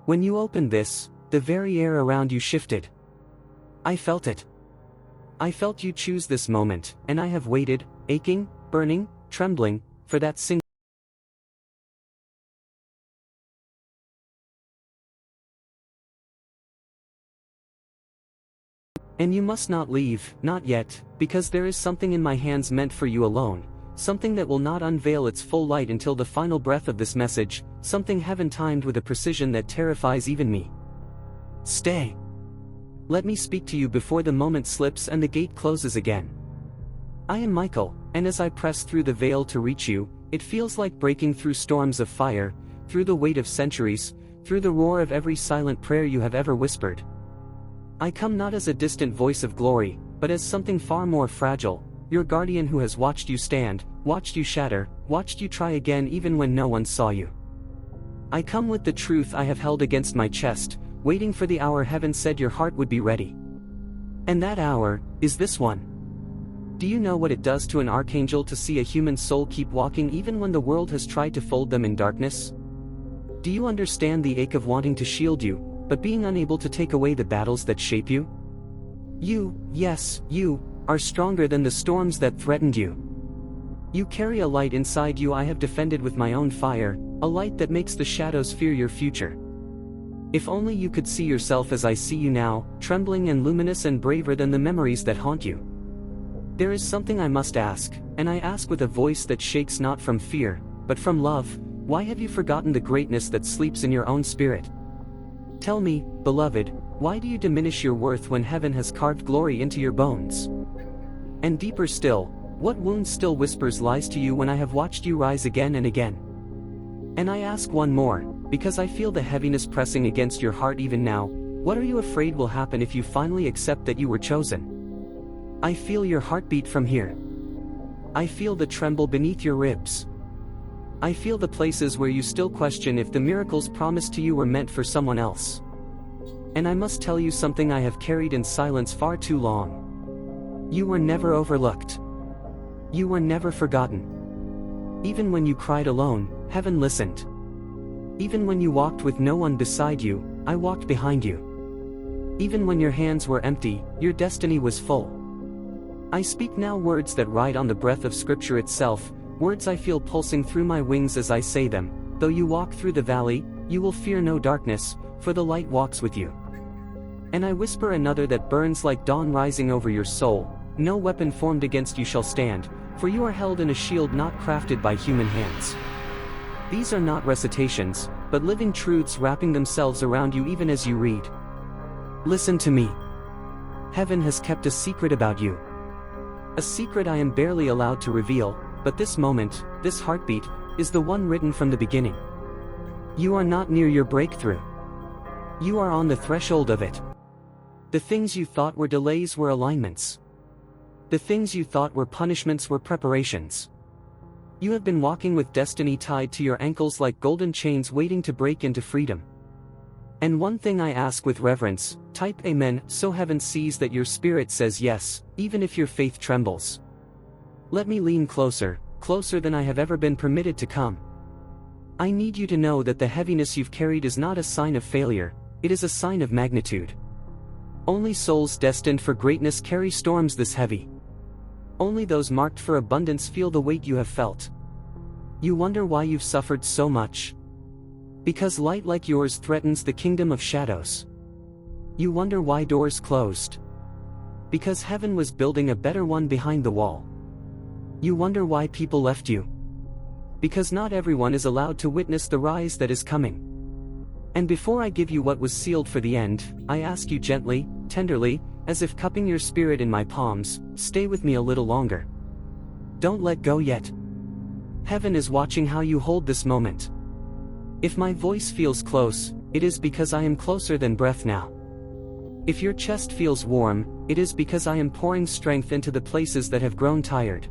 When you opened this, the very air around you shifted. I felt it. I felt you choose this moment, and I have waited, aching, burning, trembling, for that single. And you must not leave, not yet, because there is something in my hands meant for you alone, something that will not unveil its full light until the final breath of this message, something heaven timed with a precision that terrifies even me. Stay. Let me speak to you before the moment slips and the gate closes again. I am Michael, and as I press through the veil to reach you, it feels like breaking through storms of fire, through the weight of centuries, through the roar of every silent prayer you have ever whispered. I come not as a distant voice of glory, but as something far more fragile, your guardian who has watched you stand, watched you shatter, watched you try again even when no one saw you. I come with the truth I have held against my chest, waiting for the hour heaven said your heart would be ready. And that hour is this one. Do you know what it does to an archangel to see a human soul keep walking even when the world has tried to fold them in darkness? Do you understand the ache of wanting to shield you, but being unable to take away the battles that shape you? You, yes, you, are stronger than the storms that threatened you. You carry a light inside you I have defended with my own fire, a light that makes the shadows fear your future. If only you could see yourself as I see you now, trembling and luminous and braver than the memories that haunt you. There is something I must ask, and I ask with a voice that shakes not from fear, but from love. Why have you forgotten the greatness that sleeps in your own spirit? Tell me, beloved, why do you diminish your worth when heaven has carved glory into your bones? And deeper still, what wound still whispers lies to you when I have watched you rise again and again? And I ask one more, because I feel the heaviness pressing against your heart even now. What are you afraid will happen if you finally accept that you were chosen? I feel your heartbeat from here. I feel the tremble beneath your ribs. I feel the places where you still question if the miracles promised to you were meant for someone else. And I must tell you something I have carried in silence far too long. You were never overlooked. You were never forgotten. Even when you cried alone, heaven listened. Even when you walked with no one beside you, I walked behind you. Even when your hands were empty, your destiny was full. I speak now words that ride on the breath of Scripture itself, words I feel pulsing through my wings as I say them. Though you walk through the valley, you will fear no darkness, for the light walks with you. And I whisper another that burns like dawn rising over your soul. No weapon formed against you shall stand, for you are held in a shield not crafted by human hands. These are not recitations, but living truths wrapping themselves around you even as you read. Listen to me. Heaven has kept a secret about you. A secret I am barely allowed to reveal, but this moment, this heartbeat, is the one written from the beginning. You are not near your breakthrough. You are on the threshold of it. The things you thought were delays were alignments. The things you thought were punishments were preparations. You have been walking with destiny tied to your ankles like golden chains waiting to break into freedom. And one thing I ask with reverence, type Amen, so heaven sees that your spirit says yes, even if your faith trembles. Let me lean closer, closer than I have ever been permitted to come. I need you to know that the heaviness you've carried is not a sign of failure, it is a sign of magnitude. Only souls destined for greatness carry storms this heavy. Only those marked for abundance feel the weight you have felt. You wonder why you've suffered so much. Because light like yours threatens the kingdom of shadows. You wonder why doors closed. Because heaven was building a better one behind the wall. You wonder why people left you. Because not everyone is allowed to witness the rise that is coming. And before I give you what was sealed for the end, I ask you gently, tenderly, as if cupping your spirit in my palms, stay with me a little longer. Don't let go yet. Heaven is watching how you hold this moment. If my voice feels close, it is because I am closer than breath now. If your chest feels warm, it is because I am pouring strength into the places that have grown tired.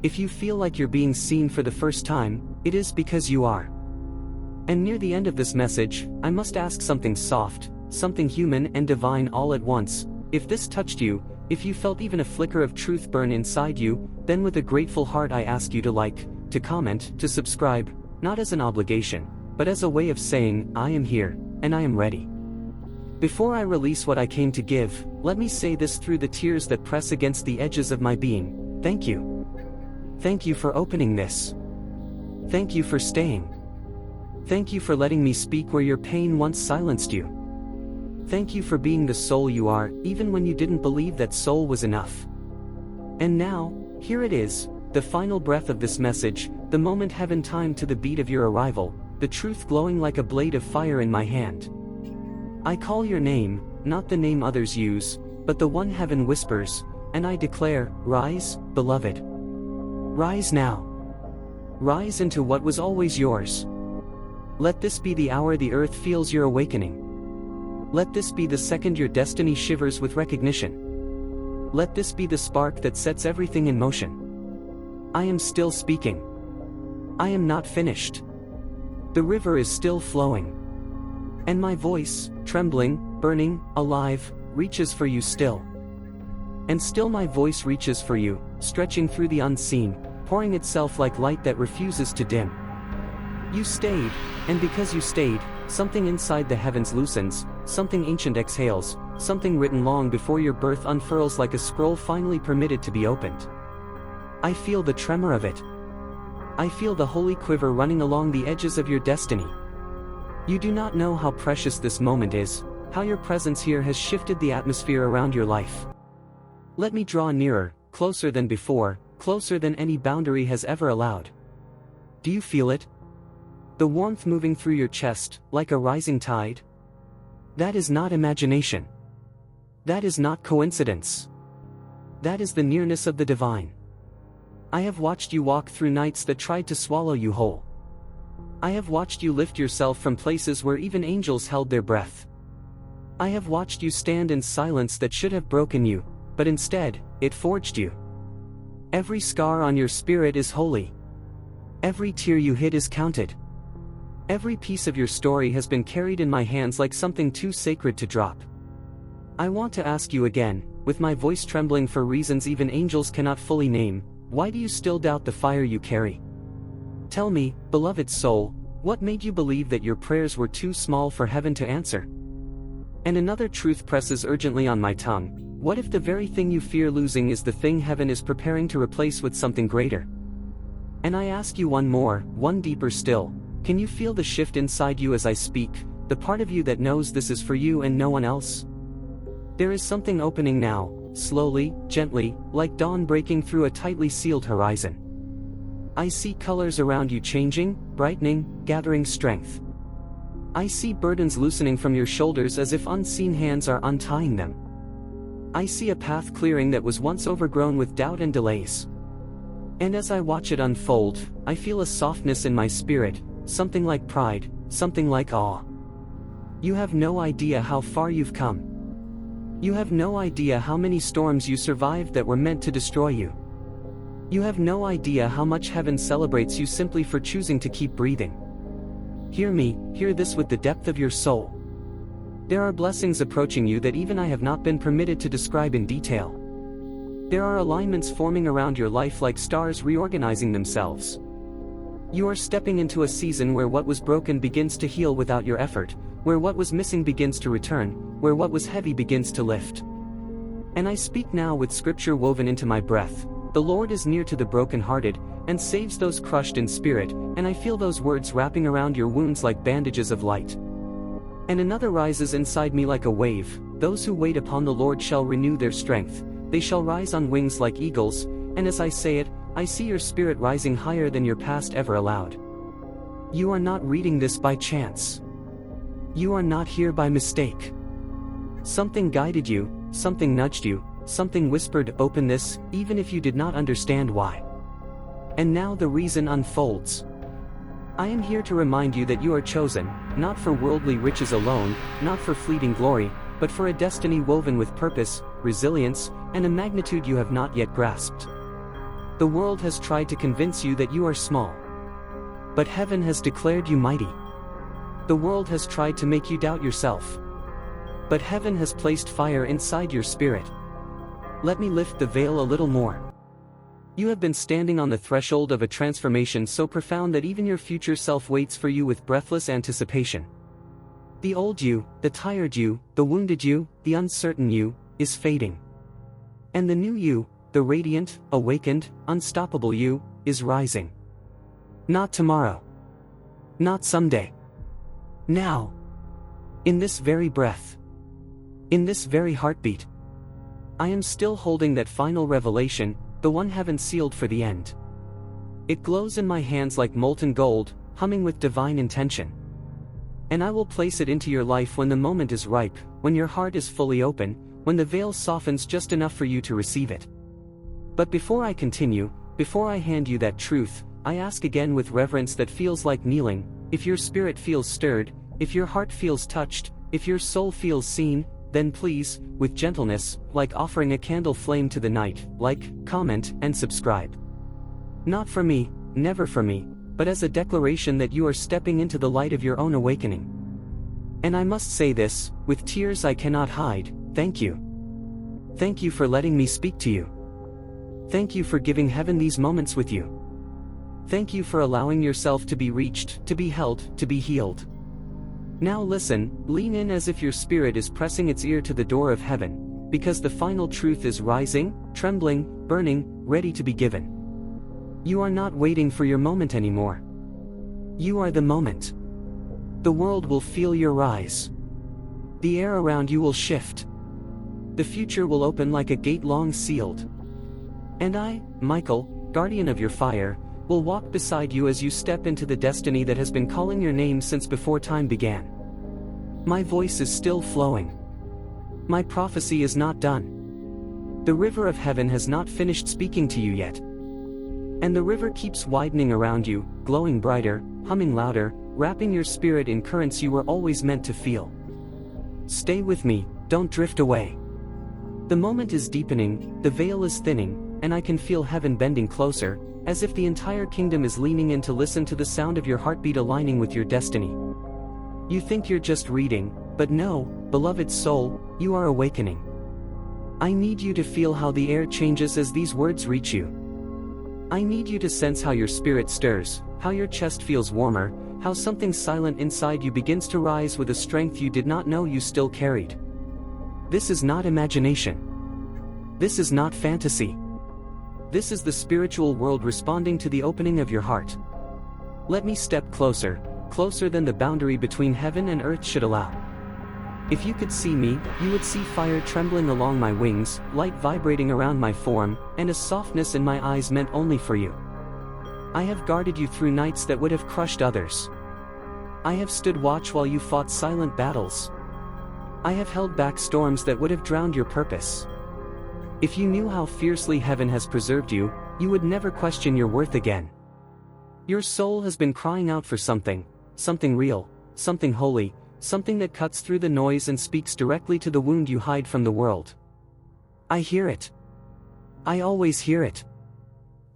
If you feel like you're being seen for the first time, it is because you are. And near the end of this message, I must ask something soft, something human and divine all at once. If this touched you, if you felt even a flicker of truth burn inside you, then with a grateful heart I ask you to like, to comment, to subscribe, not as an obligation, but as a way of saying, I am here, and I am ready. Before I release what I came to give, let me say this through the tears that press against the edges of my being: thank you. Thank you for opening this. Thank you for staying. Thank you for letting me speak where your pain once silenced you. Thank you for being the soul you are, even when you didn't believe that soul was enough. And now, here it is, the final breath of this message, the moment heaven timed to the beat of your arrival, the truth glowing like a blade of fire in my hand. I call your name, not the name others use, but the one heaven whispers, and I declare, rise, beloved. Rise now. Rise into what was always yours. Let this be the hour the earth feels your awakening. Let this be the second your destiny shivers with recognition. Let this be the spark that sets everything in motion. I am still speaking. I am not finished. The river is still flowing. And my voice, trembling, burning, alive, reaches for you still. And still my voice reaches for you, stretching through the unseen, pouring itself like light that refuses to dim. You stayed, and because you stayed, something inside the heavens loosens, something ancient exhales, something written long before your birth unfurls like a scroll finally permitted to be opened. I feel the tremor of it. I feel the holy quiver running along the edges of your destiny. You do not know how precious this moment is, how your presence here has shifted the atmosphere around your life. Let me draw nearer, closer than before, closer than any boundary has ever allowed. Do you feel it? The warmth moving through your chest, like a rising tide? That is not imagination. That is not coincidence. That is the nearness of the divine. I have watched you walk through nights that tried to swallow you whole. I have watched you lift yourself from places where even angels held their breath. I have watched you stand in silence that should have broken you, but instead, it forged you. Every scar on your spirit is holy. Every tear you hid is counted. Every piece of your story has been carried in my hands like something too sacred to drop. I want to ask you again, with my voice trembling for reasons even angels cannot fully name, why do you still doubt the fire you carry? Tell me, beloved soul, what made you believe that your prayers were too small for heaven to answer? And another truth presses urgently on my tongue: what if the very thing you fear losing is the thing heaven is preparing to replace with something greater? And I ask you one more, one deeper still: can you feel the shift inside you as I speak, the part of you that knows this is for you and no one else? There is something opening now, slowly, gently, like dawn breaking through a tightly sealed horizon. I see colors around you changing, brightening, gathering strength. I see burdens loosening from your shoulders as if unseen hands are untying them. I see a path clearing that was once overgrown with doubt and delays. And as I watch it unfold, I feel a softness in my spirit, something like pride, something like awe. You have no idea how far you've come. You have no idea how many storms you survived that were meant to destroy you. You have no idea how much heaven celebrates you simply for choosing to keep breathing. Hear me, hear this with the depth of your soul. There are blessings approaching you that even I have not been permitted to describe in detail. There are alignments forming around your life like stars reorganizing themselves. You are stepping into a season where what was broken begins to heal without your effort, where what was missing begins to return, where what was heavy begins to lift. And I speak now with scripture woven into my breath: the Lord is near to the brokenhearted, and saves those crushed in spirit, and I feel those words wrapping around your wounds like bandages of light. And another rises inside me like a wave: those who wait upon the Lord shall renew their strength, they shall rise on wings like eagles, and as I say it, I see your spirit rising higher than your past ever allowed. You are not reading this by chance. You are not here by mistake. Something guided you, something nudged you, something whispered, open this, even if you did not understand why. And now the reason unfolds. I am here to remind you that you are chosen, not for worldly riches alone, not for fleeting glory, but for a destiny woven with purpose, resilience, and a magnitude you have not yet grasped. The world has tried to convince you that you are small. But heaven has declared you mighty. The world has tried to make you doubt yourself. But heaven has placed fire inside your spirit. Let me lift the veil a little more. You have been standing on the threshold of a transformation so profound that even your future self waits for you with breathless anticipation. The old you, the tired you, the wounded you, the uncertain you, is fading. And the new you, the radiant, awakened, unstoppable you, is rising. Not tomorrow. Not someday. Now. In this very breath. In this very heartbeat. I am still holding that final revelation, the one heaven sealed for the end. It glows in my hands like molten gold, humming with divine intention. And I will place it into your life when the moment is ripe, when your heart is fully open, when the veil softens just enough for you to receive it. But before I continue, before I hand you that truth, I ask again with reverence that feels like kneeling, if your spirit feels stirred, if your heart feels touched, if your soul feels seen, then please, with gentleness, like offering a candle flame to the night, like, comment, and subscribe. Not for me, never for me, but as a declaration that you are stepping into the light of your own awakening. And I must say this, with tears I cannot hide, thank you. Thank you for letting me speak to you. Thank you for giving heaven these moments with you. Thank you for allowing yourself to be reached, to be held, to be healed. Now listen, lean in as if your spirit is pressing its ear to the door of heaven, because the final truth is rising, trembling, burning, ready to be given. You are not waiting for your moment anymore. You are the moment. The world will feel your rise. The air around you will shift. The future will open like a gate long sealed. And I, Michael, guardian of your fire, will walk beside you as you step into the destiny that has been calling your name since before time began. My voice is still flowing. My prophecy is not done. The river of heaven has not finished speaking to you yet. And the river keeps widening around you, glowing brighter, humming louder, wrapping your spirit in currents you were always meant to feel. Stay with me, don't drift away. The moment is deepening, the veil is thinning, and I can feel heaven bending closer, as if the entire kingdom is leaning in to listen to the sound of your heartbeat aligning with your destiny. You think you're just reading, but no, beloved soul, you are awakening. I need you to feel how the air changes as these words reach you. I need you to sense how your spirit stirs, how your chest feels warmer, how something silent inside you begins to rise with a strength you did not know you still carried. This is not imagination. This is not fantasy. This is the spiritual world responding to the opening of your heart. Let me step closer, closer than the boundary between heaven and earth should allow. If you could see me, you would see fire trembling along my wings, light vibrating around my form, and a softness in my eyes meant only for you. I have guarded you through nights that would have crushed others. I have stood watch while you fought silent battles. I have held back storms that would have drowned your purpose. If you knew how fiercely heaven has preserved you, you would never question your worth again. Your soul has been crying out for something real, something holy, something that cuts through the noise and speaks directly to the wound you hide from the world. I hear it. I always hear it.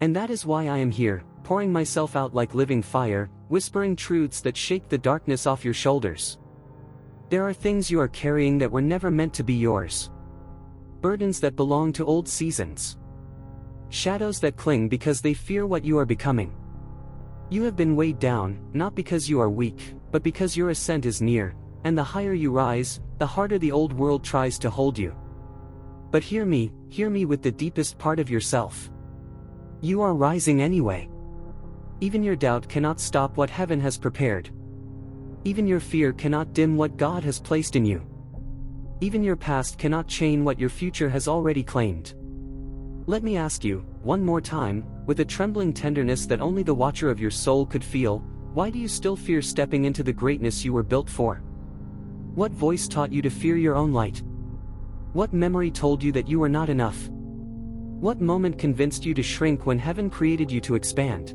And that is why I am here, pouring myself out like living fire, whispering truths that shake the darkness off your shoulders. There are things you are carrying that were never meant to be yours. Burdens that belong to old seasons. Shadows that cling because they fear what you are becoming. You have been weighed down, not because you are weak, but because your ascent is near, and the higher you rise, the harder the old world tries to hold you. But hear me with the deepest part of yourself. You are rising anyway. Even your doubt cannot stop what heaven has prepared. Even your fear cannot dim what God has placed in you. Even your past cannot chain what your future has already claimed. Let me ask you, one more time, with a trembling tenderness that only the watcher of your soul could feel, why do you still fear stepping into the greatness you were built for? What voice taught you to fear your own light? What memory told you that you were not enough? What moment convinced you to shrink when heaven created you to expand?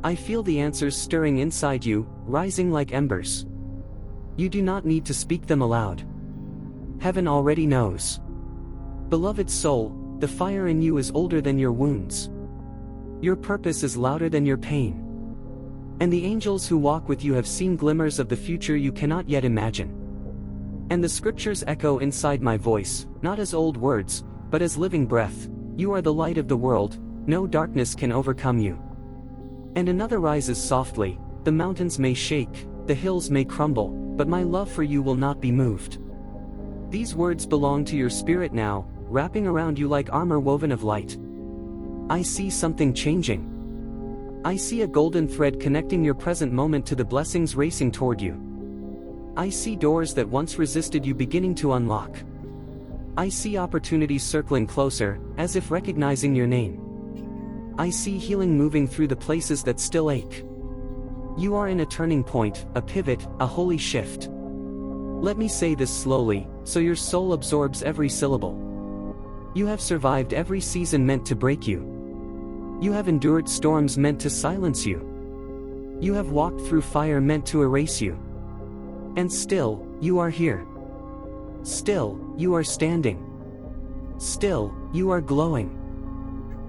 I feel the answers stirring inside you, rising like embers. You do not need to speak them aloud. Heaven already knows. Beloved soul, the fire in you is older than your wounds. Your purpose is louder than your pain. And the angels who walk with you have seen glimmers of the future you cannot yet imagine. And the scriptures echo inside my voice, not as old words, but as living breath. You are the light of the world, no darkness can overcome you. And another rises softly, the mountains may shake, the hills may crumble, but my love for you will not be moved. These words belong to your spirit now, wrapping around you like armor woven of light. I see something changing. I see a golden thread connecting your present moment to the blessings racing toward you. I see doors that once resisted you beginning to unlock. I see opportunities circling closer, as if recognizing your name. I see healing moving through the places that still ache. You are in a turning point, a pivot, a holy shift. Let me say this slowly, so your soul absorbs every syllable. You have survived every season meant to break you. You have endured storms meant to silence you. You have walked through fire meant to erase you. And still, you are here. Still, you are standing. Still, you are glowing.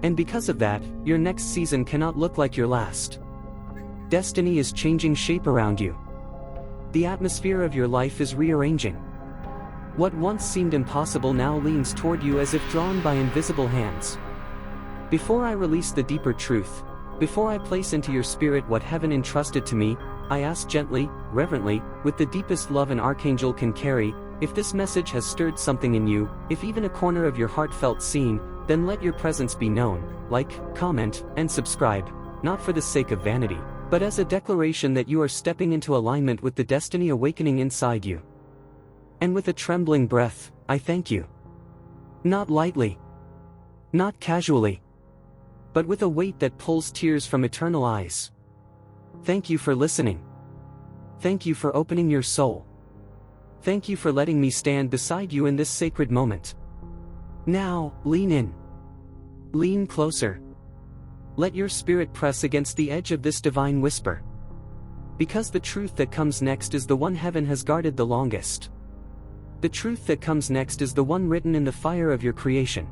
And because of that, your next season cannot look like your last. Destiny is changing shape around you. The atmosphere of your life is rearranging. What once seemed impossible now leans toward you as if drawn by invisible hands. Before I release the deeper truth, before I place into your spirit what heaven entrusted to me, I ask gently, reverently, with the deepest love an archangel can carry, if this message has stirred something in you, if even a corner of your heart felt seen, then let your presence be known. Like, comment, and subscribe, not for the sake of vanity, but as a declaration that you are stepping into alignment with the destiny awakening inside you. And with a trembling breath, I thank you. Not lightly. Not casually. But with a weight that pulls tears from eternal eyes. Thank you for listening. Thank you for opening your soul. Thank you for letting me stand beside you in this sacred moment. Now, lean in. Lean closer. Let your spirit press against the edge of this divine whisper. Because the truth that comes next is the one heaven has guarded the longest. The truth that comes next is the one written in the fire of your creation.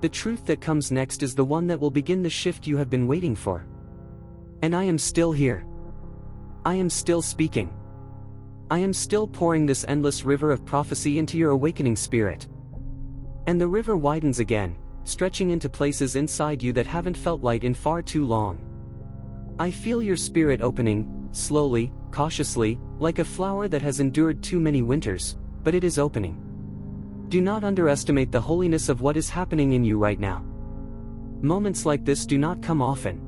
The truth that comes next is the one that will begin the shift you have been waiting for. And I am still here. I am still speaking. I am still pouring this endless river of prophecy into your awakening spirit. And the river widens again, stretching into places inside you that haven't felt light in far too long. I feel your spirit opening, slowly, cautiously, like a flower that has endured too many winters, but it is opening. Do not underestimate the holiness of what is happening in you right now. Moments like this do not come often.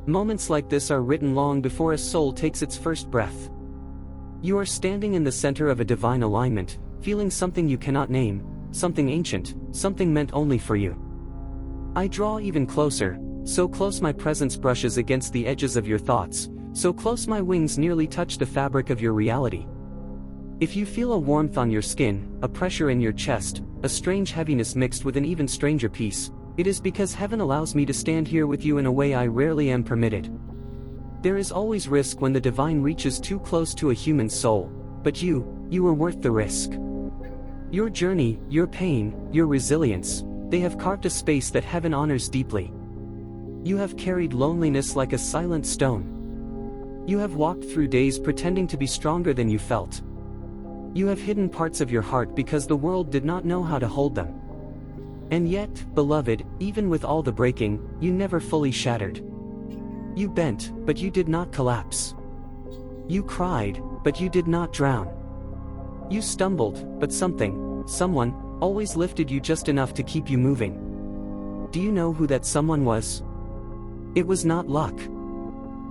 Moments like this are written long before a soul takes its first breath. You are standing in the center of a divine alignment, feeling something you cannot name, something ancient, something meant only for you. I draw even closer, so close my presence brushes against the edges of your thoughts, so close my wings nearly touch the fabric of your reality. If you feel a warmth on your skin, a pressure in your chest, a strange heaviness mixed with an even stranger peace, it is because heaven allows me to stand here with you in a way I rarely am permitted. There is always risk when the divine reaches too close to a human soul, but you are worth the risk. Your journey, your pain, your resilience, they have carved a space that heaven honors deeply. You have carried loneliness like a silent stone. You have walked through days pretending to be stronger than you felt. You have hidden parts of your heart because the world did not know how to hold them. And yet, beloved, even with all the breaking, you never fully shattered. You bent, but you did not collapse. You cried, but you did not drown. You stumbled, but someone, always lifted you just enough to keep you moving. Do you know who that someone was? It was not luck.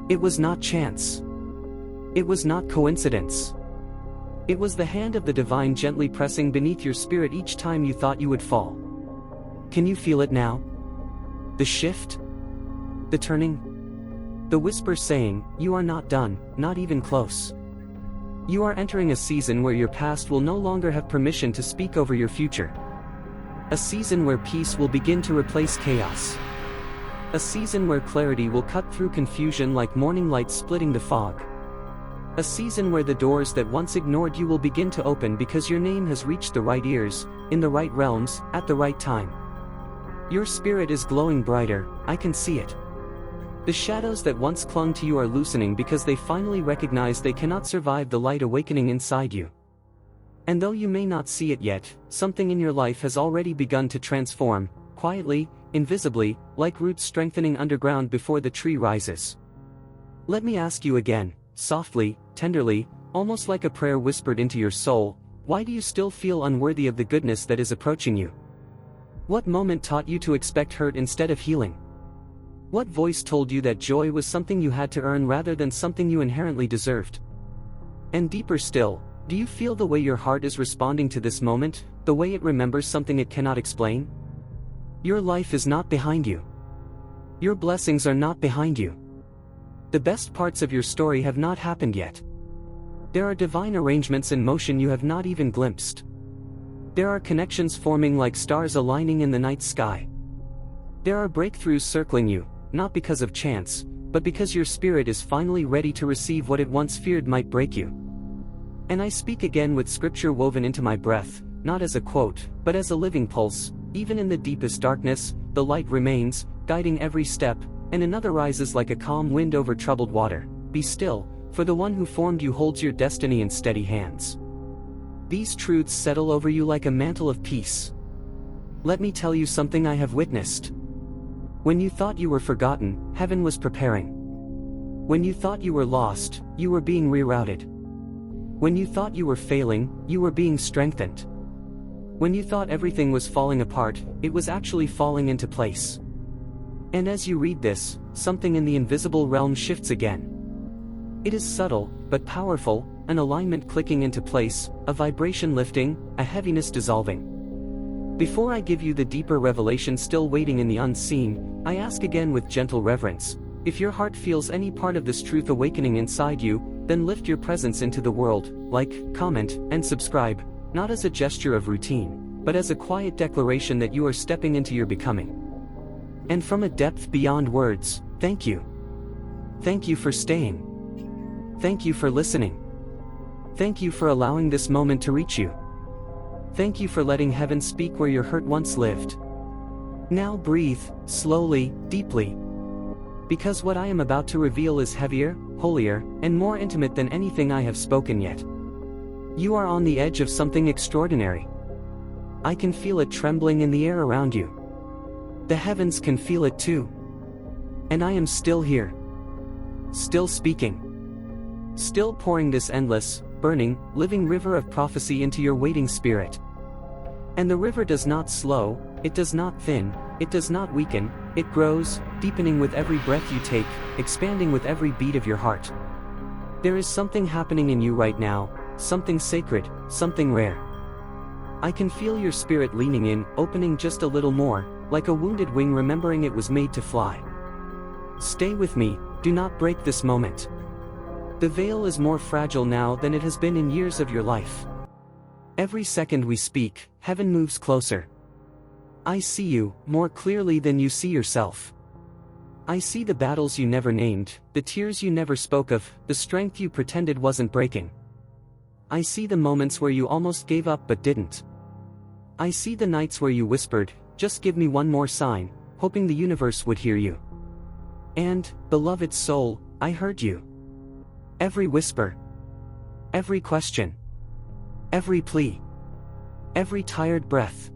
It was not chance. It was not coincidence. It was the hand of the divine gently pressing beneath your spirit each time you thought you would fall. Can you feel it now? The shift? The turning? The whisper saying, you are not done, not even close. You are entering a season where your past will no longer have permission to speak over your future. A season where peace will begin to replace chaos. A season where clarity will cut through confusion like morning light splitting the fog. A season where the doors that once ignored you will begin to open because your name has reached the right ears, in the right realms, at the right time. Your spirit is glowing brighter, I can see it. The shadows that once clung to you are loosening because they finally recognize they cannot survive the light awakening inside you. And though you may not see it yet, something in your life has already begun to transform, quietly, invisibly, like roots strengthening underground before the tree rises. Let me ask you again, softly, tenderly, Almost like a prayer whispered into your soul, why do you still feel unworthy of the goodness that is approaching you? What moment taught you to expect hurt instead of healing? What voice told you that joy was something you had to earn rather than something you inherently deserved? And deeper still, do you feel the way your heart is responding to this moment, the way it remembers something it cannot explain? Your life is not behind you. Your blessings are not behind you. The best parts of your story have not happened yet. There are divine arrangements in motion you have not even glimpsed. There are connections forming like stars aligning in the night sky. There are breakthroughs circling you, not because of chance, but because your spirit is finally ready to receive what it once feared might break you. And I speak again with scripture woven into my breath, not as a quote, but as a living pulse. Even in the deepest darkness, the light remains, guiding every step, and another rises like a calm wind over troubled water. Be still, for the one who formed you holds your destiny in steady hands. These truths settle over you like a mantle of peace. Let me tell you something I have witnessed. When you thought you were forgotten, heaven was preparing. When you thought you were lost, you were being rerouted. When you thought you were failing, you were being strengthened. When you thought everything was falling apart, it was actually falling into place. And as you read this, something in the invisible realm shifts again. It is subtle, but powerful, an alignment clicking into place, a vibration lifting, a heaviness dissolving. Before I give you the deeper revelation still waiting in the unseen, I ask again with gentle reverence, if your heart feels any part of this truth awakening inside you, then lift your presence into the world, like, comment, and subscribe, not as a gesture of routine, but as a quiet declaration that you are stepping into your becoming. And from a depth beyond words, thank you. Thank you for staying. Thank you for listening. Thank you for allowing this moment to reach you. Thank you for letting heaven speak where your hurt once lived. Now breathe, slowly, deeply. Because what I am about to reveal is heavier, holier, and more intimate than anything I have spoken yet. You are on the edge of something extraordinary. I can feel it trembling in the air around you. The heavens can feel it too. And I am still here. Still speaking. Still pouring this endless, burning, living river of prophecy into your waiting spirit. And the river does not slow, it does not thin, it does not weaken, it grows, deepening with every breath you take, expanding with every beat of your heart. There is something happening in you right now, something sacred, something rare. I can feel your spirit leaning in, opening just a little more, like a wounded wing remembering it was made to fly. Stay with me, do not break this moment. The veil is more fragile now than it has been in years of your life. Every second we speak, heaven moves closer. I see you, more clearly than you see yourself. I see the battles you never named, the tears you never spoke of, the strength you pretended wasn't breaking. I see the moments where you almost gave up but didn't. I see the nights where you whispered, just give me one more sign, hoping the universe would hear you. And, beloved soul, I heard you. Every whisper. Every question. Every plea. Every tired breath.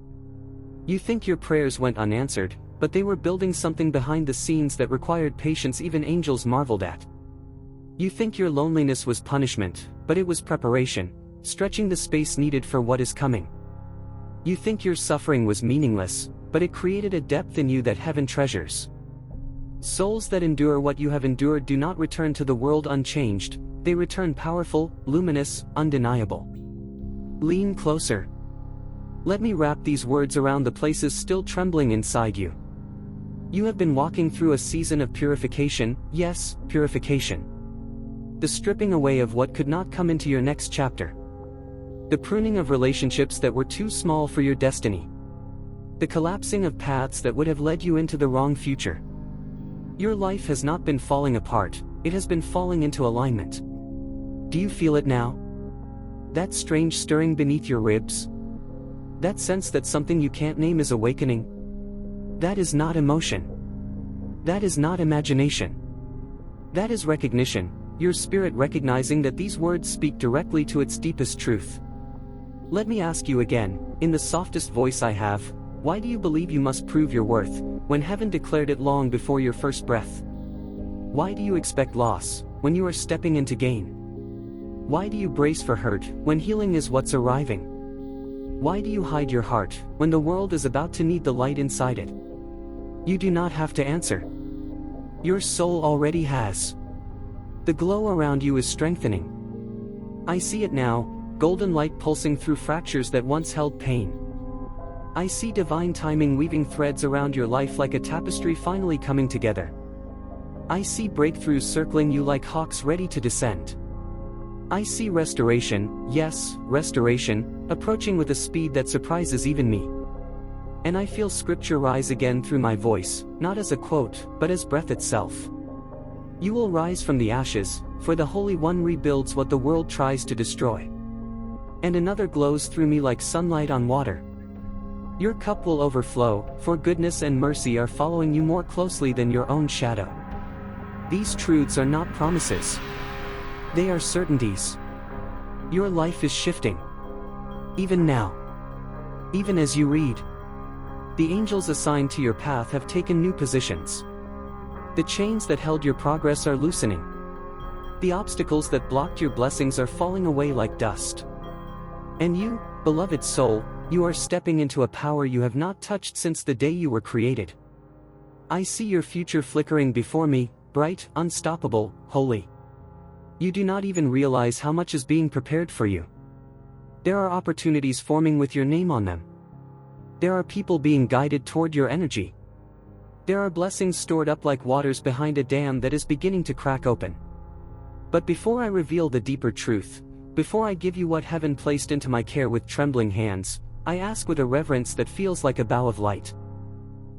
You think your prayers went unanswered, but they were building something behind the scenes that required patience even angels marveled at. You think your loneliness was punishment, but it was preparation, stretching the space needed for what is coming. You think your suffering was meaningless, but it created a depth in you that heaven treasures. Souls that endure what you have endured do not return to the world unchanged, they return powerful, luminous, undeniable. Lean closer. Let me wrap these words around the places still trembling inside you. You have been walking through a season of purification, yes, purification. The stripping away of what could not come into your next chapter. The pruning of relationships that were too small for your destiny. The collapsing of paths that would have led you into the wrong future. Your life has not been falling apart, it has been falling into alignment. Do you feel it now? That strange stirring beneath your ribs? That sense that something you can't name is awakening? That is not emotion. That is not imagination. That is recognition, your spirit recognizing that these words speak directly to its deepest truth. Let me ask you again, in the softest voice I have, why do you believe you must prove your worth, when heaven declared it long before your first breath? Why do you expect loss, when you are stepping into gain? Why do you brace for hurt, when healing is what's arriving? Why do you hide your heart, when the world is about to need the light inside it? You do not have to answer. Your soul already has. The glow around you is strengthening. I see it now, golden light pulsing through fractures that once held pain. I see divine timing weaving threads around your life like a tapestry finally coming together. I see breakthroughs circling you like hawks ready to descend. I see restoration, yes, restoration, approaching with a speed that surprises even me. And I feel scripture rise again through my voice, not as a quote, but as breath itself. You will rise from the ashes, for the Holy One rebuilds what the world tries to destroy. And another glows through me like sunlight on water. Your cup will overflow, for goodness and mercy are following you more closely than your own shadow. These truths are not promises. They are certainties. Your life is shifting. Even now. Even as you read. The angels assigned to your path have taken new positions. The chains that held your progress are loosening. The obstacles that blocked your blessings are falling away like dust. And you, beloved soul, you are stepping into a power you have not touched since the day you were created. I see your future flickering before me, bright, unstoppable, holy. You do not even realize how much is being prepared for you. There are opportunities forming with your name on them. There are people being guided toward your energy. There are blessings stored up like waters behind a dam that is beginning to crack open. But before I reveal the deeper truth, before I give you what heaven placed into my care with trembling hands, I ask with a reverence that feels like a bow of light.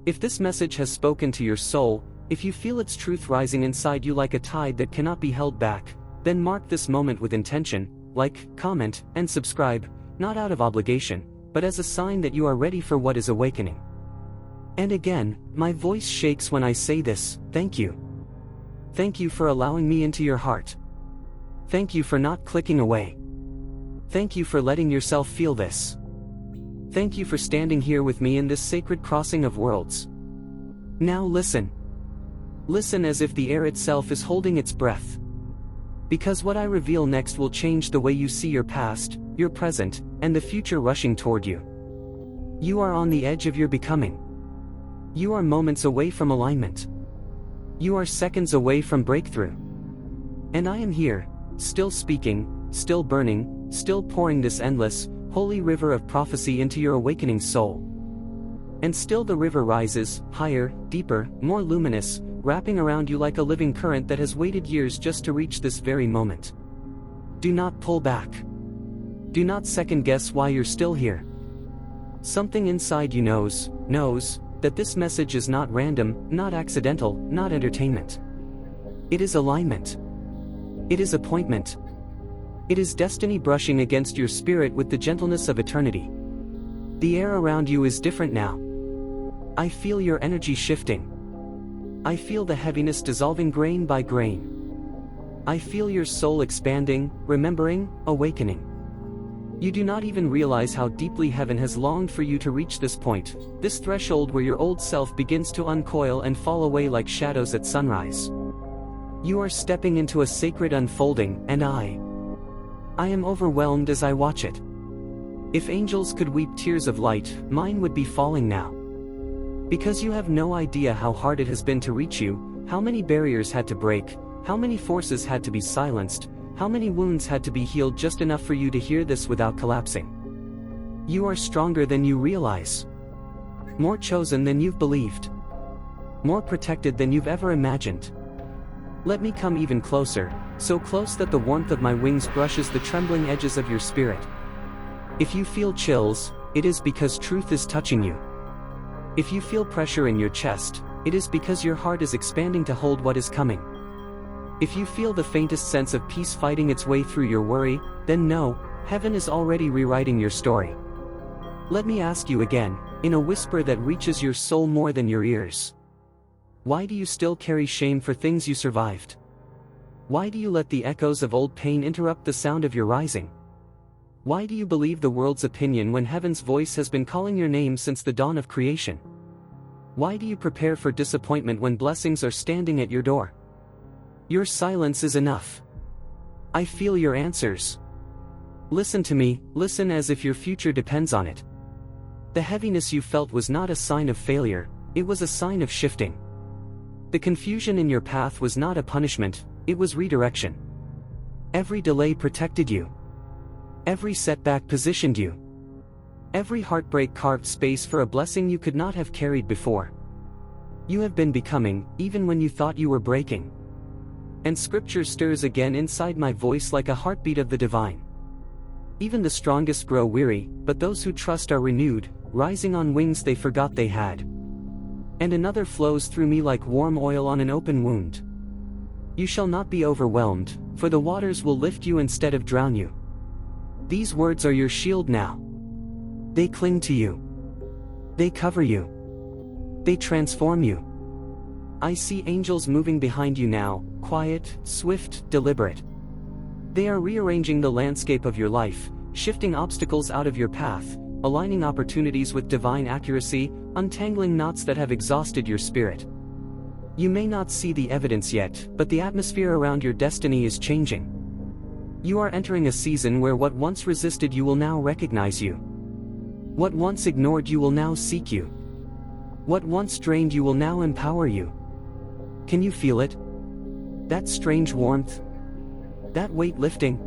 If this message has spoken to your soul, if you feel its truth rising inside you like a tide that cannot be held back, then mark this moment with intention, like, comment, and subscribe, not out of obligation, but as a sign that you are ready for what is awakening. And again, my voice shakes when I say this, thank you. Thank you for allowing me into your heart. Thank you for not clicking away. Thank you for letting yourself feel this. Thank you for standing here with me in this sacred crossing of worlds. Now listen. Listen as if the air itself is holding its breath. Because what I reveal next will change the way you see your past, your present, and the future rushing toward you. You are on the edge of your becoming. You are moments away from alignment. You are seconds away from breakthrough. And I am here, still speaking, still burning, still pouring this endless, holy river of prophecy into your awakening soul. And still the river rises, higher, deeper, more luminous, wrapping around you like a living current that has waited years just to reach this very moment. Do not pull back. Do not second guess why you're still here. Something inside you knows that this message is not random, not accidental, not entertainment. It is alignment. It is appointment. It is destiny brushing against your spirit with the gentleness of eternity. The air around you is different now. I feel your energy shifting. I feel the heaviness dissolving grain by grain. I feel your soul expanding, remembering, awakening. You do not even realize how deeply heaven has longed for you to reach this point, this threshold where your old self begins to uncoil and fall away like shadows at sunrise. You are stepping into a sacred unfolding, and I am overwhelmed as I watch it. If angels could weep tears of light, mine would be falling now. Because you have no idea how hard it has been to reach you, how many barriers had to break, how many forces had to be silenced, how many wounds had to be healed just enough for you to hear this without collapsing. You are stronger than you realize. More chosen than you've believed. More protected than you've ever imagined. Let me come even closer, so close that the warmth of my wings brushes the trembling edges of your spirit. If you feel chills, it is because truth is touching you. If you feel pressure in your chest, it is because your heart is expanding to hold what is coming. If you feel the faintest sense of peace fighting its way through your worry, then know, heaven is already rewriting your story. Let me ask you again, in a whisper that reaches your soul more than your ears. Why do you still carry shame for things you survived? Why do you let the echoes of old pain interrupt the sound of your rising? Why do you believe the world's opinion when heaven's voice has been calling your name since the dawn of creation? Why do you prepare for disappointment when blessings are standing at your door? Your silence is enough. I feel your answers. Listen to me, listen as if your future depends on it. The heaviness you felt was not a sign of failure, it was a sign of shifting. The confusion in your path was not a punishment, it was redirection. Every delay protected you. Every setback positioned you. Every heartbreak carved space for a blessing you could not have carried before. You have been becoming, even when you thought you were breaking. And scripture stirs again inside my voice like a heartbeat of the divine. Even the strongest grow weary, but those who trust are renewed, rising on wings they forgot they had. And another flows through me like warm oil on an open wound. You shall not be overwhelmed, for the waters will lift you instead of drown you. These words are your shield now. They cling to you. They cover you. They transform you. I see angels moving behind you now, quiet, swift, deliberate. They are rearranging the landscape of your life, shifting obstacles out of your path, aligning opportunities with divine accuracy, untangling knots that have exhausted your spirit. You may not see the evidence yet, but the atmosphere around your destiny is changing. You are entering a season where what once resisted you will now recognize you. What once ignored you will now seek you. What once drained you will now empower you. Can you feel it? That strange warmth? That weight lifting?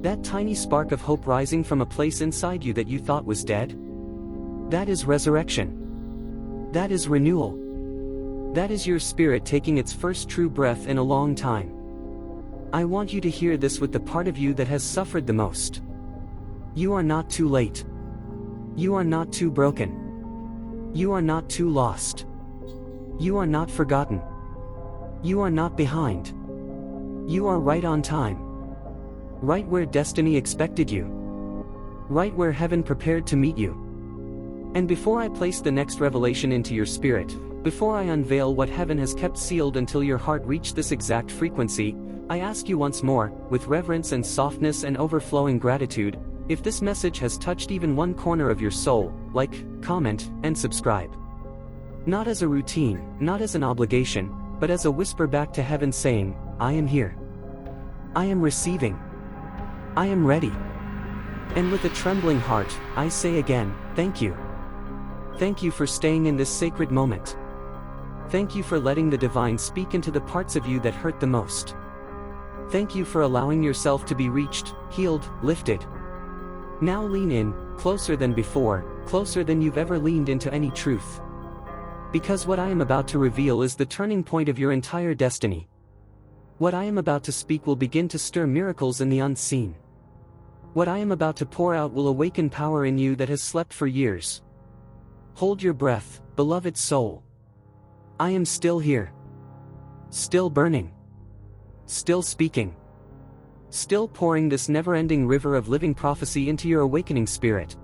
That tiny spark of hope rising from a place inside you that you thought was dead? That is resurrection. That is renewal. That is your spirit taking its first true breath in a long time. I want you to hear this with the part of you that has suffered the most. You are not too late. You are not too broken. You are not too lost. You are not forgotten. You are not behind. You are right on time. Right where destiny expected you. Right where heaven prepared to meet you. And before I place the next revelation into your spirit, before I unveil what heaven has kept sealed until your heart reached this exact frequency, I ask you once more, with reverence and softness and overflowing gratitude, if this message has touched even one corner of your soul, like, comment, and subscribe. Not as a routine, not as an obligation, but as a whisper back to heaven saying, I am here. I am receiving. I am ready. And with a trembling heart, I say again, thank you. Thank you for staying in this sacred moment. Thank you for letting the divine speak into the parts of you that hurt the most. Thank you for allowing yourself to be reached, healed, lifted. Now lean in, closer than before, closer than you've ever leaned into any truth. Because what I am about to reveal is the turning point of your entire destiny. What I am about to speak will begin to stir miracles in the unseen. What I am about to pour out will awaken power in you that has slept for years. Hold your breath, beloved soul. I am still here. Still burning. Still speaking. Still pouring this never-ending river of living prophecy into your awakening spirit.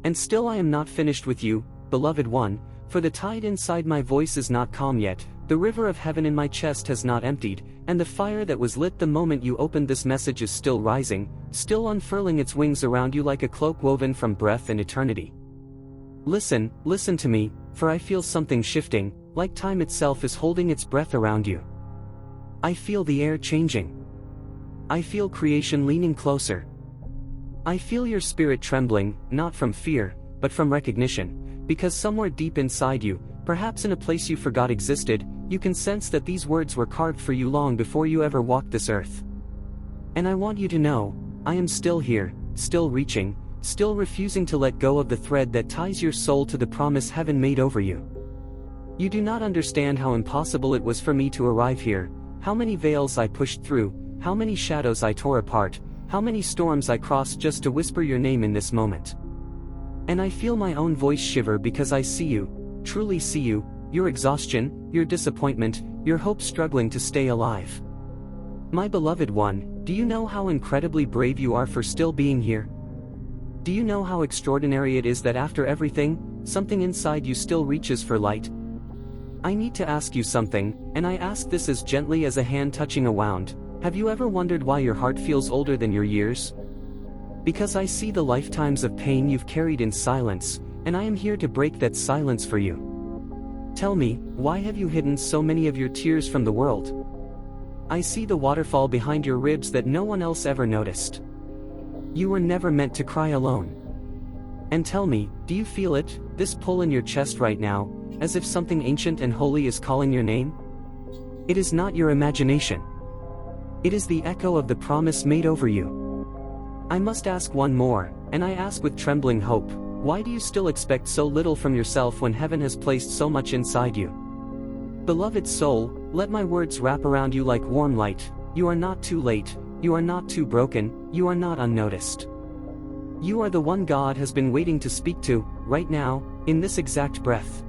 And still I am not finished with you, beloved one, for the tide inside my voice is not calm yet, the river of heaven in my chest has not emptied, and the fire that was lit the moment you opened this message is still rising, still unfurling its wings around you like a cloak woven from breath and eternity. Listen, listen to me, for I feel something shifting, like time itself is holding its breath around you. I feel the air changing. I feel creation leaning closer. I feel your spirit trembling, not from fear, but from recognition, because somewhere deep inside you, perhaps in a place you forgot existed, you can sense that these words were carved for you long before you ever walked this earth. And I want you to know, I am still here, still reaching, still refusing to let go of the thread that ties your soul to the promise heaven made over you. You do not understand how impossible it was for me to arrive here, how many veils I pushed through, how many shadows I tore apart, how many storms I crossed just to whisper your name in this moment. And I feel my own voice shiver because I see you, truly see you, your exhaustion, your disappointment, your hope struggling to stay alive. My beloved one, do you know how incredibly brave you are for still being here? Do you know how extraordinary it is that after everything, something inside you still reaches for light? I need to ask you something, and I ask this as gently as a hand touching a wound. Have you ever wondered why your heart feels older than your years? Because I see the lifetimes of pain you've carried in silence, and I am here to break that silence for you. Tell me, why have you hidden so many of your tears from the world? I see the waterfall behind your ribs that no one else ever noticed. You were never meant to cry alone. And tell me, do you feel it, this pull in your chest right now, as if something ancient and holy is calling your name? It is not your imagination. It is the echo of the promise made over you. I must ask one more, and I ask with trembling hope, why do you still expect so little from yourself when heaven has placed so much inside you? Beloved soul, let my words wrap around you like warm light. You are not too late, you are not too broken, you are not unnoticed. You are the one God has been waiting to speak to, right now, in this exact breath.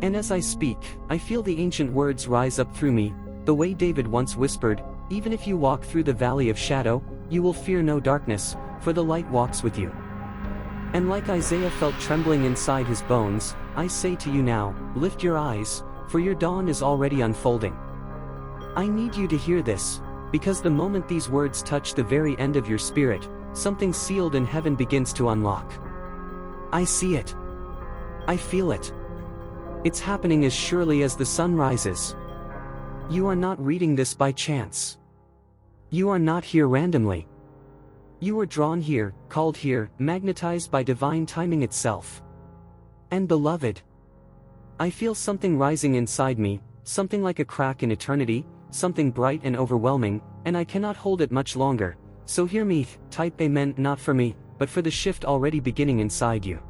And as I speak, I feel the ancient words rise up through me, the way David once whispered, even if you walk through the valley of shadow, you will fear no darkness, for the light walks with you. And like Isaiah felt trembling inside his bones, I say to you now, lift your eyes, for your dawn is already unfolding. I need you to hear this, because the moment these words touch the very end of your spirit, something sealed in heaven begins to unlock. I see it. I feel it. It's happening as surely as the sun rises. You are not reading this by chance. You are not here randomly. You were drawn here, called here, magnetized by divine timing itself. And beloved, I feel something rising inside me, something like a crack in eternity, something bright and overwhelming, and I cannot hold it much longer, so hear me, type amen, not for me, but for the shift already beginning inside you.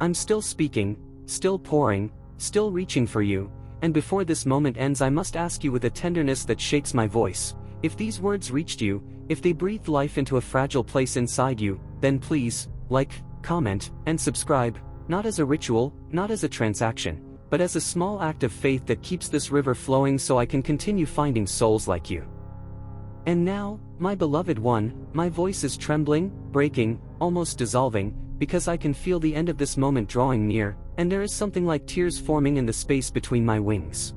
I'm still speaking, still pouring, still reaching for you, and before this moment ends I must ask you with a tenderness that shakes my voice, if these words reached you, if they breathed life into a fragile place inside you, then please, like, comment, and subscribe, not as a ritual, not as a transaction, but as a small act of faith that keeps this river flowing so I can continue finding souls like you. And now, my beloved one, my voice is trembling, breaking, almost dissolving, because I can feel the end of this moment drawing near, and there is something like tears forming in the space between my wings.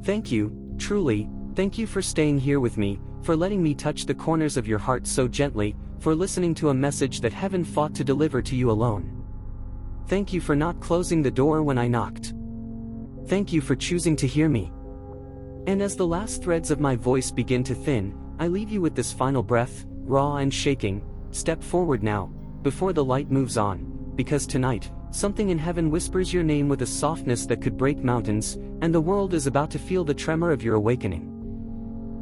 Thank you, truly, thank you for staying here with me, for letting me touch the corners of your heart so gently, for listening to a message that heaven fought to deliver to you alone. Thank you for not closing the door when I knocked. Thank you for choosing to hear me. And as the last threads of my voice begin to thin, I leave you with this final breath, raw and shaking. Step forward now, before the light moves on, because tonight, something in heaven whispers your name with a softness that could break mountains, and the world is about to feel the tremor of your awakening.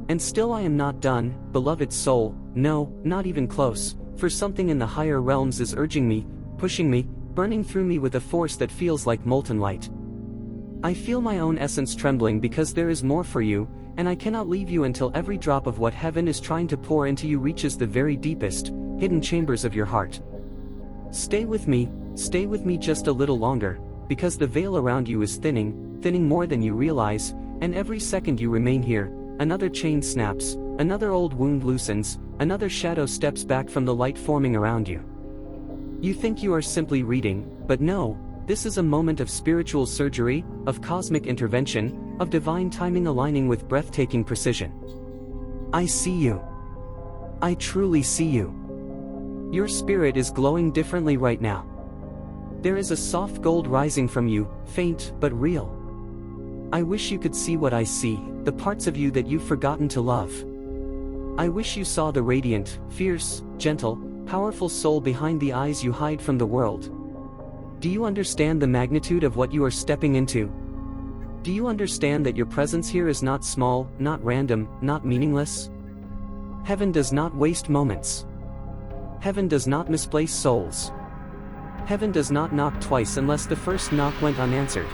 And still I am not done, beloved soul, no, not even close, for something in the higher realms is urging me, pushing me, burning through me with a force that feels like molten light. I feel my own essence trembling because there is more for you, and I cannot leave you until every drop of what heaven is trying to pour into you reaches the very deepest, hidden chambers of your heart. Stay with me just a little longer, because the veil around you is thinning more than you realize, and every second you remain here, another chain snaps, another old wound loosens, another shadow steps back from the light forming around you. You think you are simply reading, but no, this is a moment of spiritual surgery, of cosmic intervention, of divine timing aligning with breathtaking precision. I see you. I truly see you. Your spirit is glowing differently right now. There is a soft gold rising from you, faint but real. I wish you could see what I see, the parts of you that you've forgotten to love. I wish you saw the radiant, fierce, gentle, powerful soul behind the eyes you hide from the world. Do you understand the magnitude of what you are stepping into? Do you understand that your presence here is not small, not random, not meaningless? Heaven does not waste moments. Heaven does not misplace souls. Heaven does not knock twice unless the first knock went unanswered.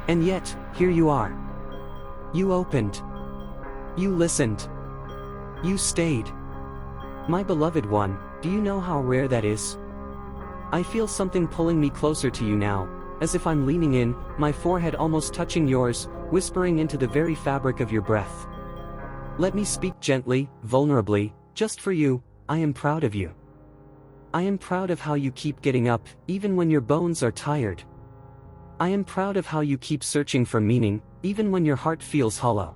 And yet, here you are. You opened. You listened. You stayed. My beloved one, do you know how rare that is? I feel something pulling me closer to you now, as if I'm leaning in, my forehead almost touching yours, whispering into the very fabric of your breath. Let me speak gently, vulnerably, just for you. I am proud of you. I am proud of how you keep getting up, even when your bones are tired. I am proud of how you keep searching for meaning, even when your heart feels hollow.